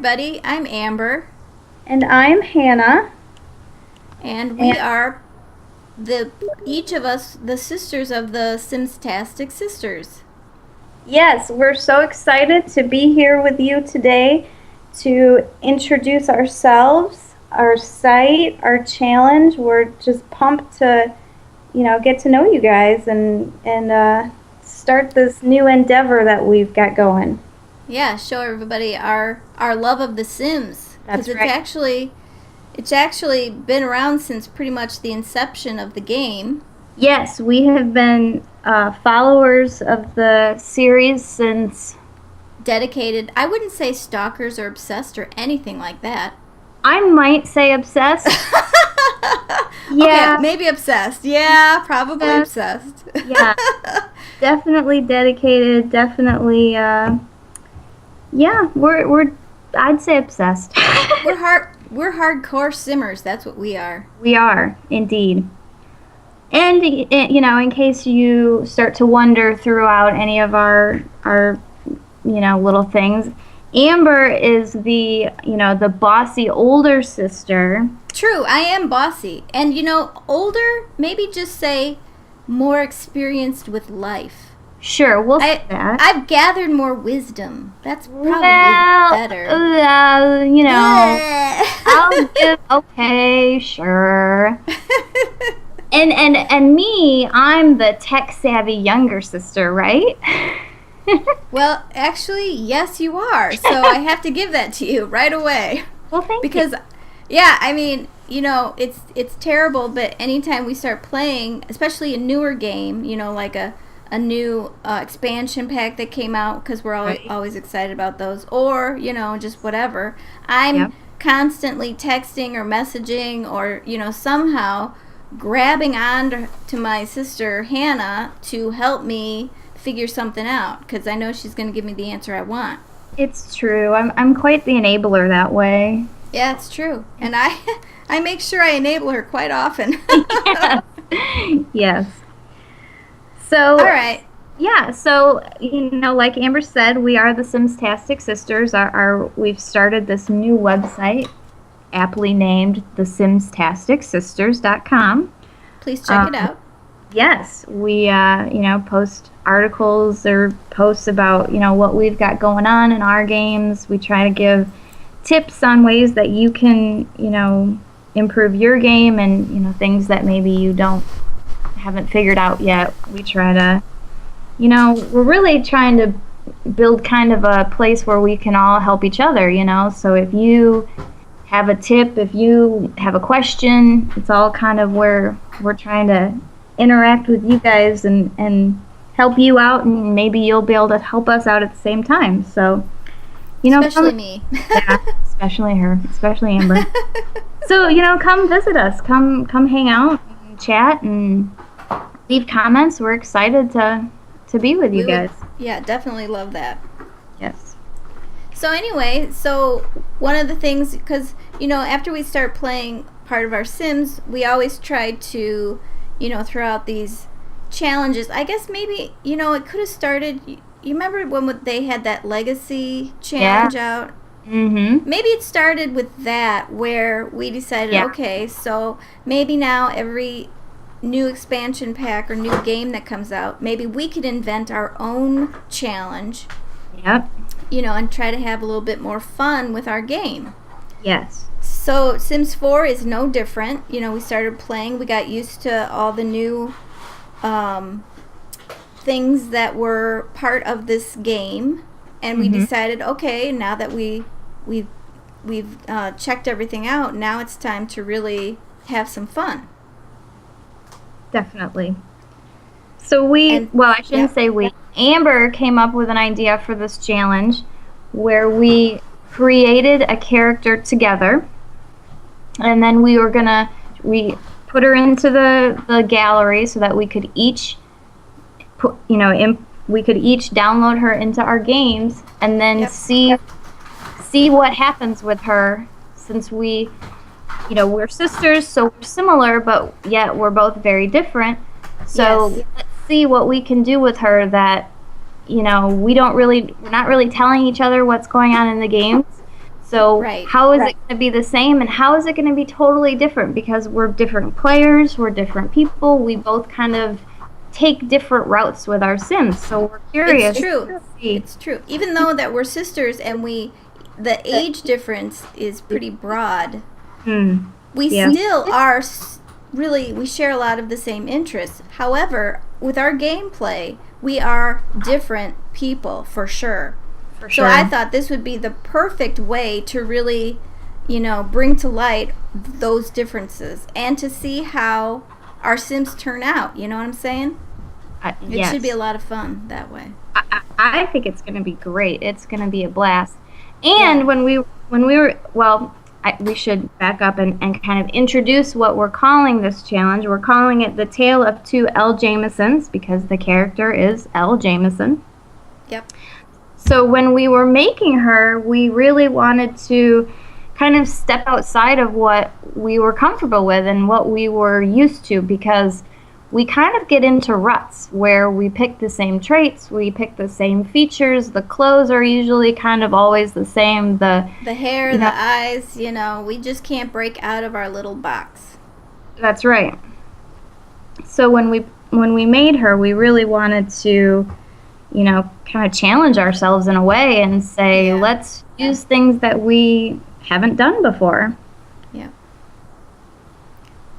everybody. I'm Amber. And I'm Hannah. And we are each of us the sisters of the Simstastic Sisters. Yes, we're so excited to be here with you today to introduce ourselves, our site, our challenge. We're just pumped to, get to know you guys and start this new endeavor that we've got going. Yeah, show everybody our love of The Sims. That's right. It's actually been around since pretty much the inception of the game. Yes, we have been followers of the series since... Dedicated. I wouldn't say stalkers or obsessed or anything like that. I might say obsessed. Yeah. Okay, maybe obsessed. Yeah, probably obsessed. Yeah. Definitely dedicated. Definitely. Yeah, we're. I'd say obsessed. We're hardcore simmers. That's what we are. We are indeed. And in case you start to wonder throughout any of our little things, Amber is the bossy older sister. True, I am bossy. And older, maybe just say more experienced with life. Sure, we'll say that. I've gathered more wisdom. That's probably better. I'll give, okay, sure. And me, I'm the tech-savvy younger sister, right? Well, actually, yes, you are. So I have to give that to you right away. Well, thank you. Because, yeah, I mean, it's terrible, but anytime we start playing, especially a newer game, like a new expansion pack that came out, because we're always excited about those, or, just whatever, I'm constantly texting or messaging or, somehow grabbing on to my sister Hannah to help me figure something out, because I know she's going to give me the answer I want. It's true. I'm quite the enabler that way. Yeah, it's true. And I make sure I enable her quite often. Yes. So, all right. Yeah, so, like Amber said, we are the Simstastic Sisters. We've started this new website, aptly named thesimstasticsisters.com. Please check it out. Yes, we, post articles or posts about, what we've got going on in our games. We try to give tips on ways that you can, improve your game and, things that maybe you haven't figured out yet. We try to, we're really trying to build kind of a place where we can all help each other, So if you have a tip, if you have a question, it's all kind of where we're trying to interact with you guys and help you out, and maybe you'll be able to help us out at the same time. So, especially me. Yeah, especially her, especially Amber. So, come visit us, come hang out and chat and leave comments. We're excited to be with you guys. Yeah, definitely love that. Yes. So anyway, one of the things, because, after we start playing part of our Sims, we always try to, throw out these challenges. I guess maybe, it could have started, you remember when they had that Legacy challenge out? Mm-hmm. Maybe it started with that, where we decided, okay, so maybe now every new expansion pack or new game that comes out, maybe we could invent our own challenge. Yep. And try to have a little bit more fun with our game. Yes. So Sims 4 is no different. We started playing. We got used to all the new things that were part of this game, and we decided, okay, now that we've checked everything out, now it's time to really have some fun. Definitely. So I shouldn't say we. Amber came up with an idea for this challenge where we created a character together, and then we put her into the gallery so that we could each download her into our games and then see what happens with her, since we're sisters, so we're similar, but yet we're both very different. So let's see what we can do with her that, we're not really telling each other what's going on in the games. So Right. how is it going to be the same, and how is it going to be totally different? Because we're different players, we're different people. We both kind of take different routes with our Sims. So we're It's curious true. to see. It's true. Even though that we're sisters and the age difference is pretty broad, we Yeah. still are really, we share a lot of the same interests. However, with our gameplay, we are different people for sure. For So sure. I thought this would be the perfect way to really, bring to light those differences and to see how our Sims turn out. You know what I'm saying? It Yes. should be a lot of fun that way. I think it's going to be great. It's going to be a blast. And Yeah. when we were, well, we should back up and kind of introduce what we're calling this challenge. We're calling it the Tale of Two Elle Jamiesons because the character is Elle Jamieson. Yep. So when we were making her, we really wanted to kind of step outside of what we were comfortable with and what we were used to, because we kind of get into ruts where we pick the same traits, we pick the same features, the clothes are usually kind of always the same, the hair, the eyes, we just can't break out of our little box. That's right. So when we made her, we really wanted to, kind of challenge ourselves in a way and say, let's use things that we haven't done before.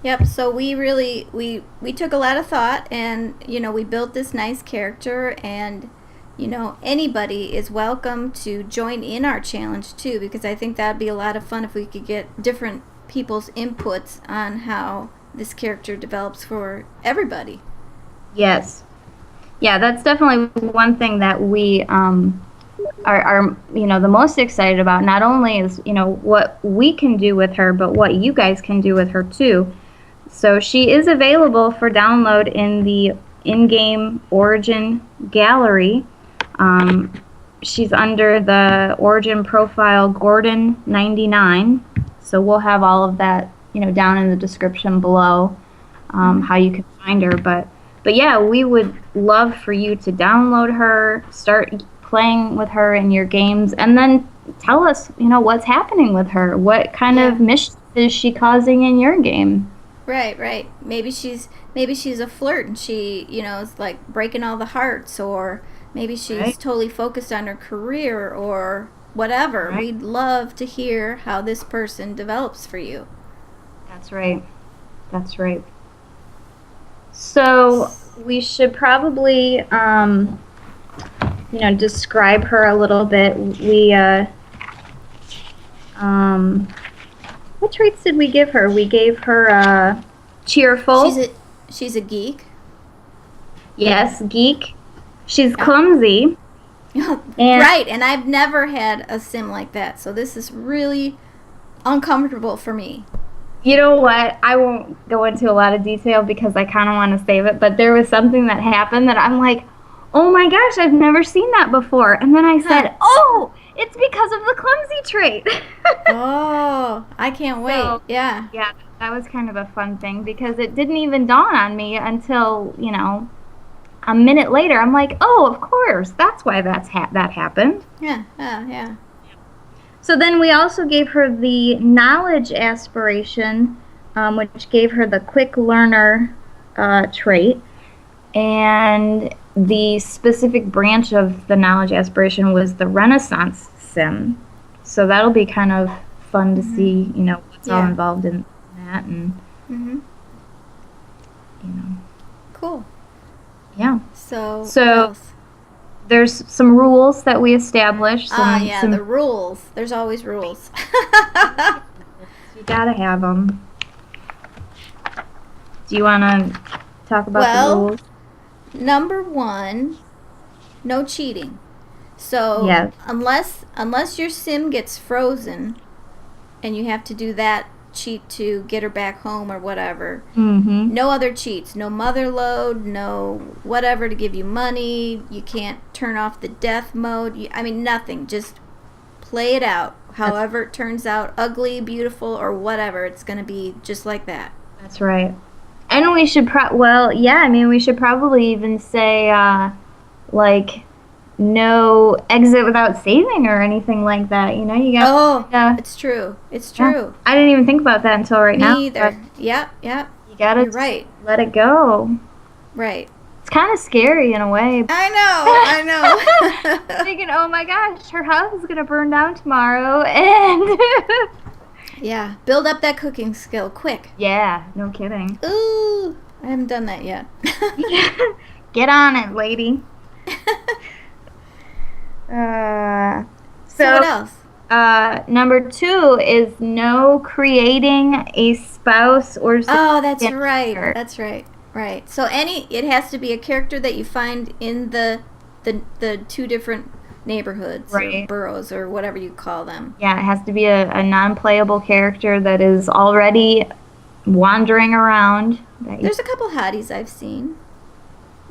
Yep, so we really we took a lot of thought, and we built this nice character, and anybody is welcome to join in our challenge too, because I think that'd be a lot of fun if we could get different people's inputs on how this character develops for everybody. Yes. Yeah, that's definitely one thing that we are the most excited about. Not only is what we can do with her, but what you guys can do with her too. So she is available for download in the in-game Origin gallery. She's under the Origin profile Gordon99. So we'll have all of that down in the description below, how you can find her. But yeah, we would love for you to download her, start playing with her in your games, and then tell us, what's happening with her. What kind of mischief is she causing in your game? Right. Maybe she's a flirt and she, is like breaking all the hearts, or maybe she's totally focused on her career or whatever. Right. We'd love to hear how this person develops for you. That's right. So we should probably, describe her a little bit. We, what traits did we give her? We gave her cheerful. She's a geek. Yes, geek. She's clumsy. Right, and I've never had a sim like that, so this is really uncomfortable for me. You know what? I won't go into a lot of detail because I kind of want to save it, but there was something that happened that I'm like, oh my gosh, I've never seen that before. And then I said, oh, it's because of the clumsy trait. Oh, I can't wait. So, yeah, that was kind of a fun thing because it didn't even dawn on me until, a minute later. I'm like, oh, of course, that's why that happened. Yeah. So then we also gave her the knowledge aspiration, which gave her the quick learner trait. And the specific branch of the knowledge aspiration was the Renaissance sim. So that'll be kind of fun to see, what's all involved in that. And, Cool. Yeah. So there's some rules that we established. The rules. There's always rules. You gotta have them. Do you want to talk about the rules? Number 1, no cheating. So unless your sim gets frozen and you have to do that cheat to get her back home or whatever, no other cheats. No mother load, no whatever to give you money. You can't turn off the death mode. Nothing. Just play it out. However it turns out, ugly, beautiful, or whatever, it's going to be just like that. That's right. And we should we should probably even say, no exit without saving or anything like that. You know, you got. Oh, it's true. It's true. I didn't even think about that until right now. Me either. Yep. You gotta You're right. let it go. Right. It's kind of scary in a way. I know. Thinking, oh my gosh, her house is gonna burn down tomorrow, and yeah, build up that cooking skill quick. Yeah, no kidding. Ooh, I haven't done that yet. Get on it, lady. So what else? Number 2 is no creating a spouse or. Oh, that's right. That's right. Right. So it has to be a character that you find in the 2 different neighborhoods or boroughs or whatever you call them. Yeah, it has to be a non-playable character that is already wandering around. There's a couple hotties I've seen.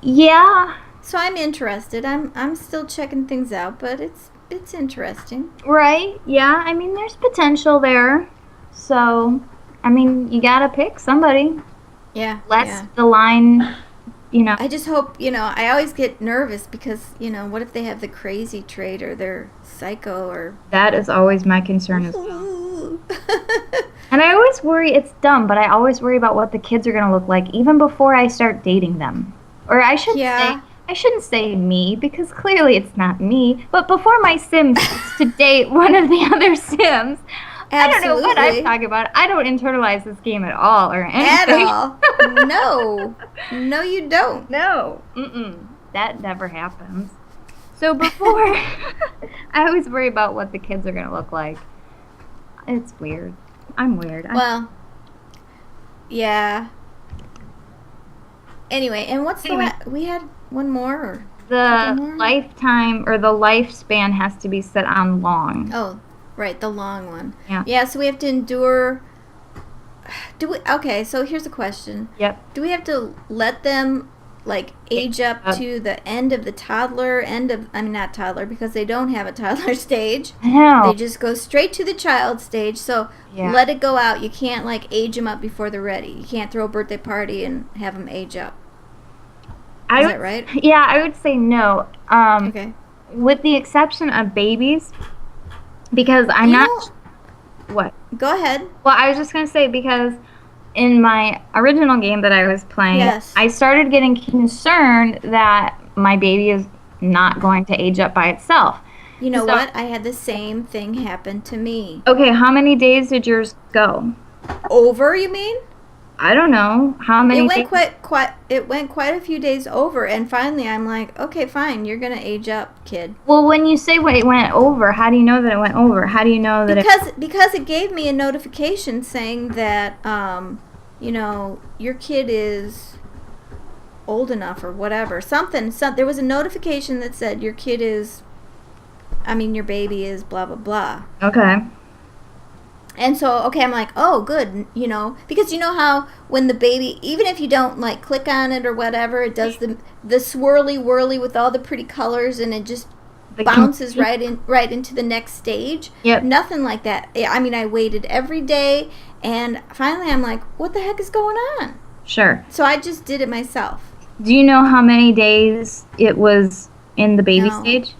Yeah. So I'm interested. I'm still checking things out, but it's interesting. Right. Yeah. I mean, there's potential there. So, I mean, you gotta pick somebody. Yeah. The line, you know. I just hope, I always get nervous because, what if they have the crazy trait or they're psycho or. That is always my concern as well. And I always worry, it's dumb, but I always worry about what the kids are going to look like even before I start dating them. Or I shouldn't say me because clearly it's not me, but before my Sim to date one of the other Sims. Absolutely. I don't know what I'm talking about. I don't internalize this game at all or anything. At all. No. No, you don't. No. That never happens. So before, I always worry about what the kids are going to look like. It's weird. I'm weird. Well, yeah. Anyway, and what's we had one more? Or the lifetime or the lifespan has to be set on long. Oh, right, the long one. Yeah. Yeah, so we have to endure. Okay, so here's a question. Yep. Do we have to let them age up to the end of the not toddler because they don't have a toddler stage. I know. They just go straight to the child stage. So let it go out. You can't age them up before they're ready. You can't throw a birthday party and have them age up. Is that right? Yeah, I would say no. Okay. With the exception of babies, because What? Go ahead. Well, I was just going to say because in my original game that I was playing, I started getting concerned that my baby is not going to age up by itself. You know what? I had the same thing happen to me. Okay, how many days did yours go? Over, you mean? I don't know. How many It went quite a few days over, and finally I'm like, okay, fine, you're going to age up, kid. Well, when you say it went over, how do you know that it went over? How do you know that Because it gave me a notification saying that, your kid is old enough or whatever. There was a notification that said your baby is blah, blah, blah. Okay. And so, I'm like, oh, good, because you know how when the baby, even if you don't click on it or whatever, it does the swirly whirly with all the pretty colors and it just bounces right into the next stage. Yep. Nothing like that. I waited every day, and finally I'm like, what the heck is going on? Sure. So I just did it myself. Do you know how many days it was in the baby stage?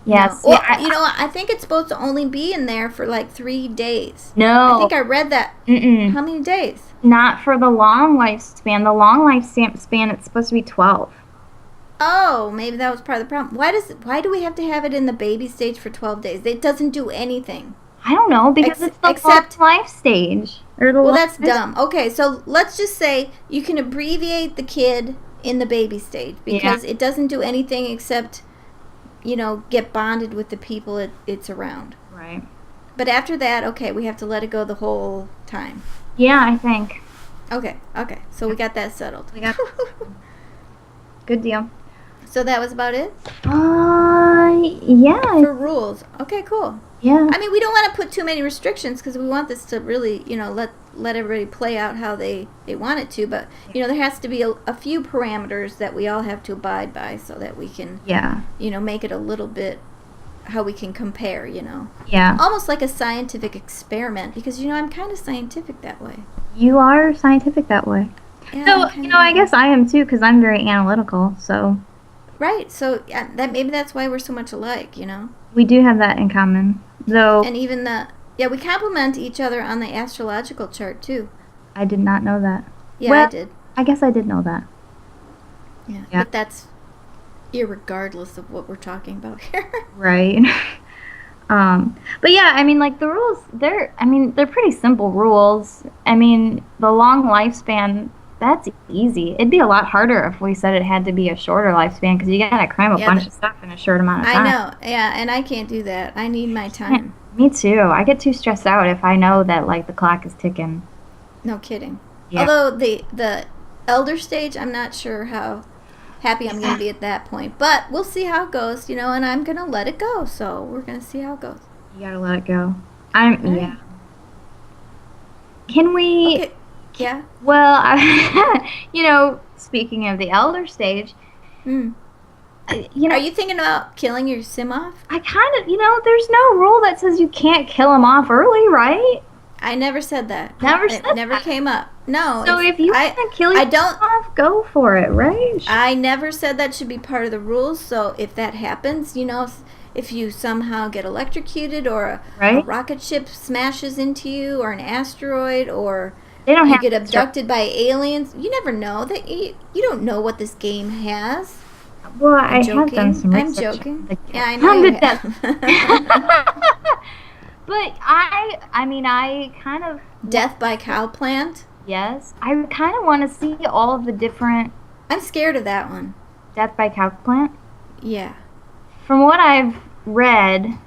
Yes. No. Well, I think it's supposed to only be in there for 3 days. No. I think I read that. How many days? Not for the long lifespan. The long lifespan, it's supposed to be 12. Oh, maybe that was part of the problem. Why do we have to have it in the baby stage for 12 days? It doesn't do anything. I don't know, because it's the long life stage. That's dumb. Okay, so let's just say you can abbreviate the kid in the baby stage because it doesn't do anything except get bonded with the people it's around. Right. But after that, we have to let it go the whole time. Yeah, I think. Okay. So we got that settled. Good deal. So that was about it? Yeah. For rules. Okay, cool. Yeah. We don't want to put too many restrictions because we want this to really, let everybody play out how they want it to. But, there has to be a few parameters that we all have to abide by so that we can, make it a little bit how we can compare, Yeah. Almost like a scientific experiment because, I'm kind of scientific that way. You are scientific that way. Yeah, so, I guess I am too because I'm very analytical, so Right. So that maybe that's why we're so much alike, you know. We do have that in common, though. And even we complement each other on the astrological chart too. I did not know that. Yeah, well, I did. I guess I did know that. Yeah. But that's irregardless of what we're talking about here. Right. But yeah, I mean, like the rules, they're pretty simple rules. I mean, the long lifespan, that's easy. It'd be a lot harder if we said it had to be a shorter lifespan because you gotta cram a bunch of stuff in a short amount of time. I know, yeah, and I can't do that. I need my time. Me too. I get too stressed out if I know that like the clock is ticking. No kidding. Yeah. Although the elder stage, I'm not sure how happy I'm going to be at that point. But we'll see how it goes, you know, and I'm going to let it go. So we're going to see how it goes. You got to let it go. Yeah. Can we... Okay. Yeah? Well, you know, speaking of the elder stage... You know, are you thinking about killing your sim off? I kind of, you know, there's no rule that says you can't kill him off early, right? I never said that. It never came up. No. So if you want to kill yourself off, go for it, right? I never said that should be part of the rules. So if that happens, you know, if you somehow get electrocuted or a rocket ship smashes into you or an asteroid or you get abducted by aliens, you never know. That you don't know what this game has. Well, I have done some research. I'm joking. Yeah, I know you have. But I kind of... Death by cow plant? Yes. I kind of want to see all of the different... I'm scared of that one. Death by cow plant? Yeah. From what I've read,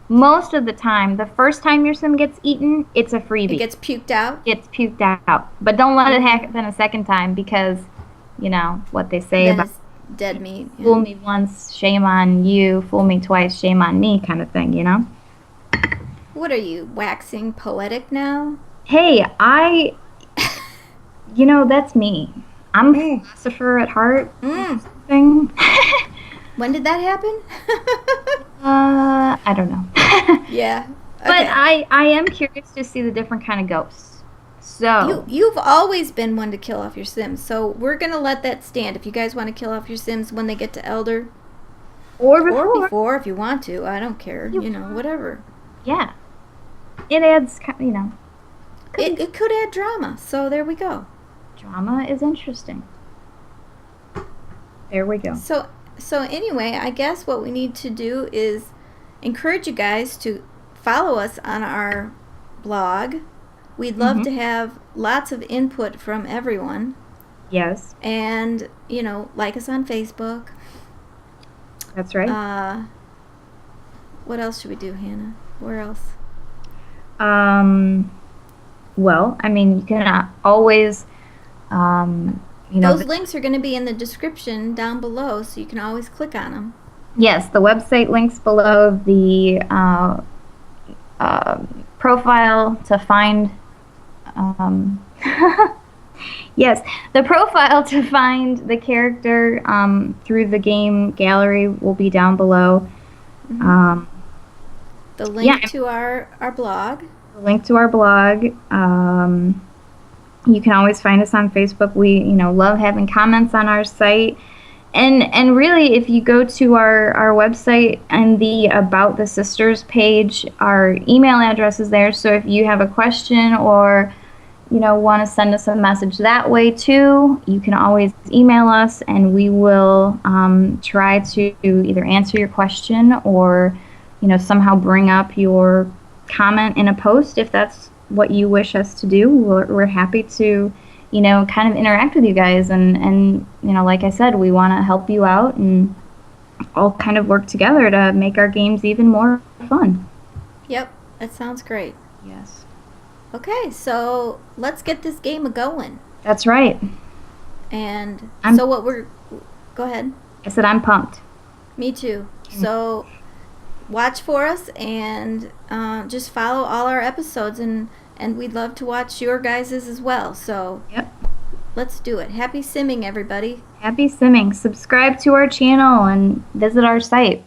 most of the time, the first time your sim gets eaten, it's a freebie. It gets puked out? It's puked out. But don't let it happen a second time because, you know, what they say about... dead meat. Fool me once, shame on you. Fool me twice, shame on me kind of thing, you know? What are you, waxing poetic now? Hey, you know, that's me. I'm a philosopher at heart. Thing. When did that happen? I don't know. Yeah. Okay. But I am curious to see the different kind of ghosts. So you've always been one to kill off your Sims, so we're gonna let that stand. If you guys want to kill off your Sims when they get to Elder, or before if you want to, I don't care. You know, whatever. Yeah. It adds, you know. It could add drama, so there we go. Drama is interesting. There we go. So anyway, I guess what we need to do is encourage you guys to follow us on our blog. We'd love to have lots of input from everyone. Yes. And, you know, like us on Facebook. That's right. What else should we do, Hannah? Where else? Well, I mean, you can always, you know... Those links are going to be in the description down below, so you can always click on them. Yes, the website links below, the profile to find... yes, the profile to find the character through the game gallery will be down below. The link to our blog. The link to our blog. You can always find us on Facebook. We, you know, love having comments on our site. And really, if you go to our website and the About the Sisters page, our email address is there. So if you have a question or, you know, want to send us a message that way too, you can always email us and we will try to either answer your question or, you know, somehow bring up your comment in a post if that's what you wish us to do. We're happy to, you know, kind of interact with you guys and you know, like I said, we want to help you out and all kind of work together to make our games even more fun. Yep, that sounds great. Yes. Okay, so let's get this game a-going. That's right. And go ahead. I said I'm pumped. Me too. So watch for us and just follow all our episodes and we'd love to watch your guys's as well. So let's do it. Happy simming, everybody. Happy simming. Subscribe to our channel and visit our site.